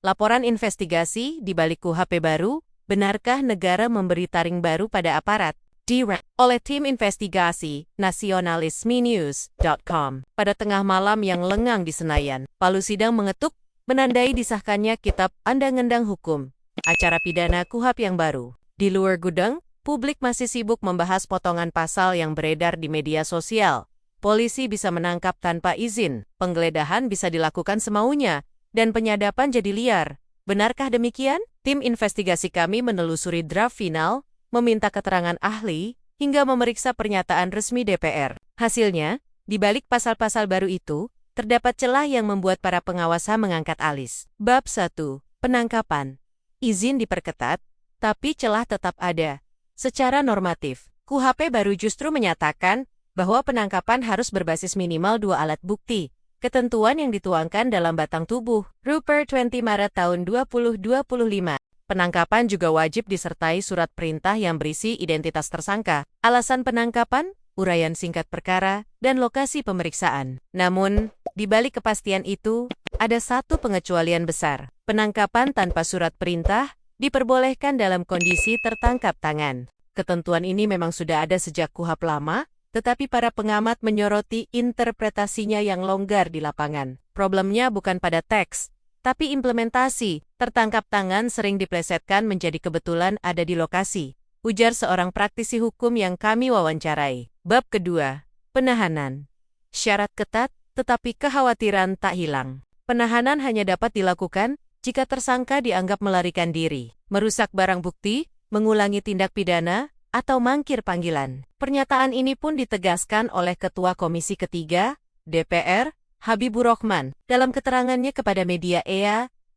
Laporan investigasi di balik KUHP baru, benarkah negara memberi taring baru pada aparat? Oleh tim investigasi nasionalismenews.com. Pada tengah malam yang lengang di Senayan, Palu Sidang mengetuk, menandai disahkannya Kitab Undang-Undang Hukum, acara pidana KUHP yang baru. Di luar gudang, publik masih sibuk membahas potongan pasal yang beredar di media sosial. Polisi bisa menangkap tanpa izin, penggeledahan bisa dilakukan semaunya, dan penyadapan jadi liar. Benarkah demikian? Tim investigasi kami menelusuri draft final, meminta keterangan ahli, hingga memeriksa pernyataan resmi DPR. Hasilnya, di balik pasal-pasal baru itu, terdapat celah yang membuat para pengawas HAM mengangkat alis. Bab 1. Penangkapan. Izin diperketat, tapi celah tetap ada. Secara normatif, KUHP baru justru menyatakan bahwa penangkapan harus berbasis minimal 2 alat bukti, ketentuan yang dituangkan dalam batang tubuh. Rupert 20 Maret tahun 2025. Penangkapan juga wajib disertai surat perintah yang berisi identitas tersangka, alasan penangkapan, uraian singkat perkara, dan lokasi pemeriksaan. Namun, di balik kepastian itu, ada satu pengecualian besar. Penangkapan tanpa surat perintah diperbolehkan dalam kondisi tertangkap tangan. Ketentuan ini memang sudah ada sejak KUHP lama, tetapi para pengamat menyoroti interpretasinya yang longgar di lapangan. Problemnya bukan pada teks, tapi implementasi. Tertangkap tangan sering diplesetkan menjadi kebetulan ada di lokasi, ujar seorang praktisi hukum yang kami wawancarai. Bab kedua, penahanan. Syarat ketat, tetapi kekhawatiran tak hilang. Penahanan hanya dapat dilakukan jika tersangka dianggap melarikan diri, merusak barang bukti, mengulangi tindak pidana, atau mangkir panggilan. Pernyataan ini pun ditegaskan oleh Ketua Komisi Ketiga, DPR, Habibur Rahman, dalam keterangannya kepada media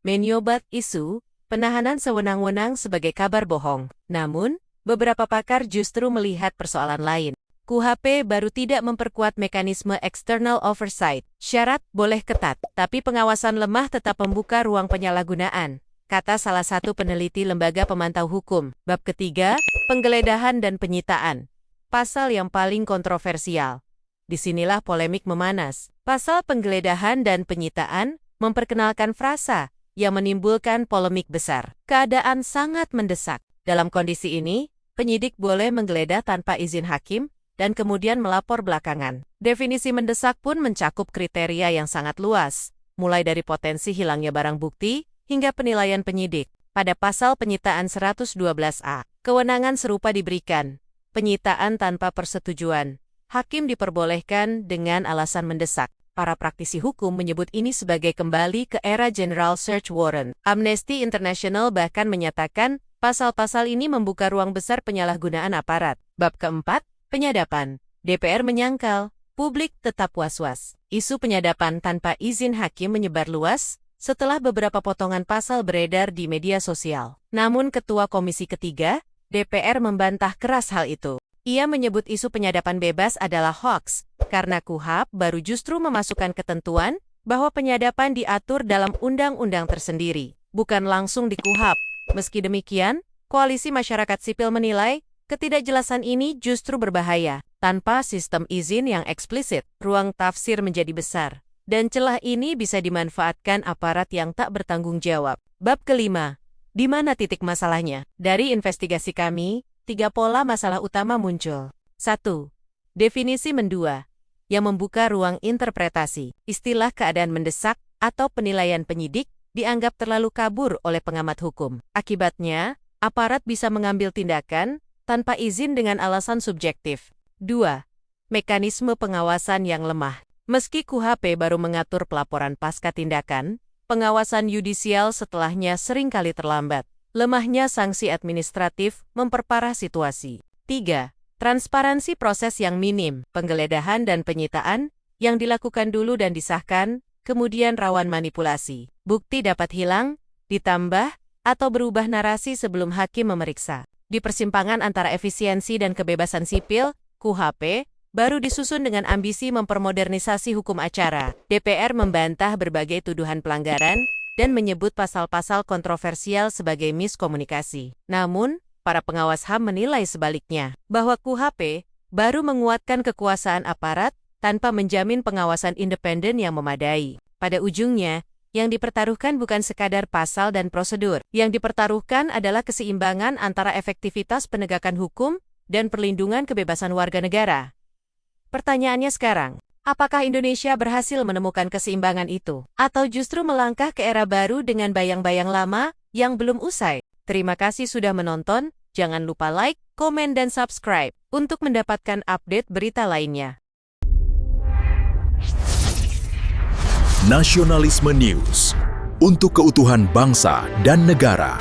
menyobat isu penahanan sewenang-wenang sebagai kabar bohong. Namun, beberapa pakar justru melihat persoalan lain. KUHP baru tidak memperkuat mekanisme external oversight. Syarat boleh ketat, tapi pengawasan lemah tetap membuka ruang penyalahgunaan, kata salah satu peneliti Lembaga Pemantau Hukum. Bab ketiga, penggeledahan dan penyitaan. Pasal yang paling kontroversial. Disinilah polemik memanas. Pasal penggeledahan dan penyitaan memperkenalkan frasa yang menimbulkan polemik besar. Keadaan sangat mendesak. Dalam kondisi ini, penyidik boleh menggeledah tanpa izin hakim dan kemudian melapor belakangan. Definisi mendesak pun mencakup kriteria yang sangat luas, mulai dari potensi hilangnya barang bukti hingga penilaian penyidik. Pada pasal penyitaan 112A, kewenangan serupa diberikan. Penyitaan tanpa persetujuan. Hakim diperbolehkan dengan alasan mendesak. Para praktisi hukum menyebut ini sebagai kembali ke era General Search Warrant. Amnesty International bahkan menyatakan pasal-pasal ini membuka ruang besar penyalahgunaan aparat. Bab keempat, penyadapan. DPR menyangkal, publik tetap was-was. Isu penyadapan tanpa izin hakim menyebar luas setelah beberapa potongan pasal beredar di media sosial. Namun Ketua Komisi Ketiga, DPR membantah keras hal itu. Ia menyebut isu penyadapan bebas adalah hoaks, karena KUHP baru justru memasukkan ketentuan bahwa penyadapan diatur dalam undang-undang tersendiri, bukan langsung di KUHP. Meski demikian, Koalisi Masyarakat Sipil menilai ketidakjelasan ini justru berbahaya. Tanpa sistem izin yang eksplisit, ruang tafsir menjadi besar, dan celah ini bisa dimanfaatkan aparat yang tak bertanggung jawab. Bab kelima, di mana titik masalahnya? Dari investigasi kami, 3 pola masalah utama muncul. 1. Definisi mendua, yang membuka ruang interpretasi. Istilah keadaan mendesak atau penilaian penyidik dianggap terlalu kabur oleh pengamat hukum. Akibatnya, aparat bisa mengambil tindakan tanpa izin dengan alasan subjektif. 2. Mekanisme pengawasan yang lemah. Meski KUHP baru mengatur pelaporan pasca tindakan, pengawasan yudisial setelahnya seringkali terlambat. Lemahnya sanksi administratif memperparah situasi. 3. Transparansi proses yang minim. Penggeledahan dan penyitaan yang dilakukan dulu dan disahkan, kemudian rawan manipulasi. Bukti dapat hilang, ditambah, atau berubah narasi sebelum hakim memeriksa. Di persimpangan antara efisiensi dan kebebasan sipil, KUHP baru disusun dengan ambisi mempermodernisasi hukum acara. DPR membantah berbagai tuduhan pelanggaran dan menyebut pasal-pasal kontroversial sebagai miskomunikasi. Namun, para pengawas HAM menilai sebaliknya, bahwa KUHP baru menguatkan kekuasaan aparat tanpa menjamin pengawasan independen yang memadai. Pada ujungnya, Yang dipertaruhkan bukan sekadar pasal dan prosedur. Yang dipertaruhkan adalah keseimbangan antara efektivitas penegakan hukum dan perlindungan kebebasan warga negara. Pertanyaannya sekarang, apakah Indonesia berhasil menemukan keseimbangan itu? Atau justru melangkah ke era baru dengan bayang-bayang lama yang belum usai? Terima kasih sudah menonton, jangan lupa like, komen, dan subscribe untuk mendapatkan update berita lainnya. Nasionalisme News, untuk keutuhan bangsa dan negara.